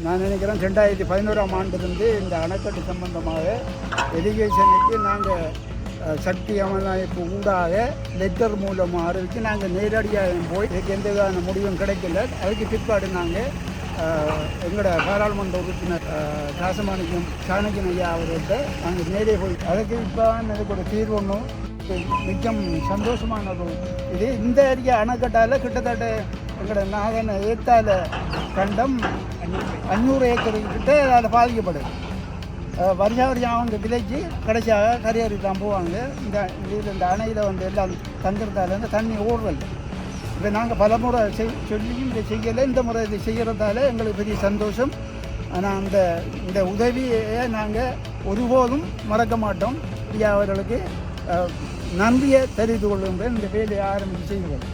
நான் நினைக்கிறேன் 2011ஆம் ஆண்டிலிருந்து இந்த அணைக்கட்டு சம்பந்தமாக எரிகேஷனுக்கு நாங்கள் சக்தி அமைப்பு ஊடாக லெட்டர் மூலமாக அறிவித்து நாங்கள் நேரடியாக போய் இதுக்கு எந்த விதமான முடிவும் கிடைக்கல. அதுக்கு பிற்பாடு நாங்கள் எங்களோட பாராளுமன்ற உறுப்பினர் ராசமாணிக்கம் சாணக்கியன் ஐயா அவர்கிட்ட நாங்கள் நேரே போய் அதுக்கு இப்போ இதுக்கு ஒரு தீர்வு ஒன்றும் மிகவும் சந்தோஷமான ஒரு இது. இந்த ஏரியா அணைக்கட்டால் கிட்டத்தட்ட எங்களோட நாகன ஏத்தால கண்டம் 500 ஏக்கர்கிட்ட அதில் பாதிக்கப்படுது. வருஷம் அவங்க விலைக்கு கடைசியாக கரையேறி தான் போவாங்க. இந்த அணையில் எல்லாம் தங்குறதால இந்த தண்ணி ஓடுறது. இப்போ நாங்கள் பல முறை சொல்லியும் இதை செய்யலை. இந்த முறை இதை செய்கிறதால எங்களுக்கு பெரிய சந்தோஷம். ஆனால் இந்த உதவியை நாங்கள் ஒருபோதும் மறக்க மாட்டோம். ஐயா அவர்களுக்கு நன்றியை தெரிவித்து கொள்ளுங்கள். இந்த வேலையை ஆரம்பித்து செய்கிறோம்.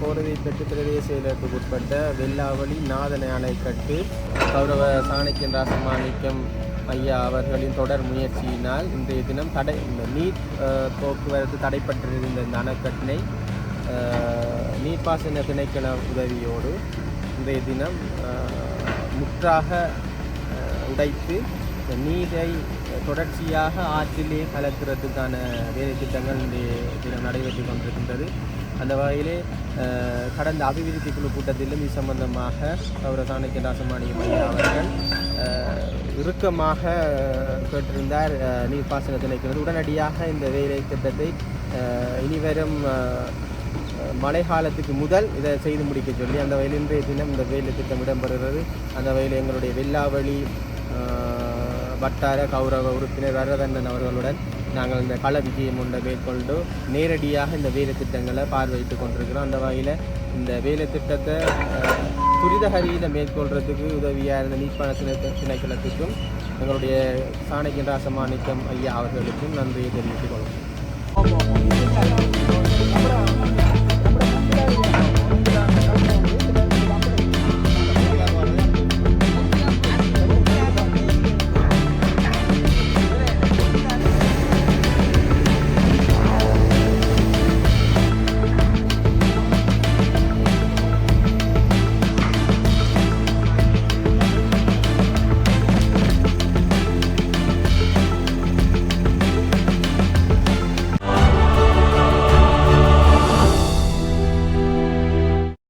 கோரவைப்பட்டு பிரதேச செயலகத்துக்கு உட்பட்ட வெள்ளாவளி நாதன அணைக்கட்டு கௌரவ சாணக்கியன் ராசமாணிக்கம் ஐயா அவர்களின் தொடர் முயற்சியினால் இன்றைய தினம் நீர் போக்குவரத்து தடைப்பட்டிருந்த இந்த அணைக்கட்டினை நீர்ப்பாசன திணைக்கள உதவியோடு இன்றைய தினம் முற்றாக உடைத்து நீரை தொடர்ச்சியாக ஆற்றிலே கலக்கிறதுக்கான வேலை திட்டங்கள் இன்றைய தினம் நடைபெற்று கொண்டிருக்கின்றது. அந்த வகையிலே கடந்த அபிவிருத்தி குழு கூட்டத்திலும் இது சம்பந்தமாக கௌரவ சாணக்கியன் ராசமாணிக்கம் ஐயா அவர்கள் இறுக்கமாக கேட்டிருந்தார். நீர்ப்பாசன திணைக்கிறது உடனடியாக இந்த வேலை திட்டத்தை இனிவரும் மழை காலத்துக்கு முதல் இதை செய்து முடிக்க சொல்லி அந்த வகையில் இன்றைய தினம் இந்த வேலை திட்டம் இடம்பெறுகிறது. அந்த வகையில் எங்களுடைய வெள்ளாவளி வட்டார கௌரவ உறுப்பினர் வரதண்ணன் அவர்களுடன் நாங்கள் இந்த கள விஜயம் ஒன்றை மேற்கொண்டு நேரடியாக இந்த வேலை திட்டங்களை பார்வையிட்டு கொண்டிருக்கிறோம். அந்த வகையில் இந்த வேலை திட்டத்தை துரிதகரியில் மேற்கொள்கிறதுக்கு உதவியாக இருந்த நீர்ப்பாசன திணைக்களத்துக்கும் எங்களுடைய சாணக்கியன் ராசமாணிக்கம் ஐயா அவர்களுக்கும் நன்றியை தெரிவித்துக் கொள்வோம்.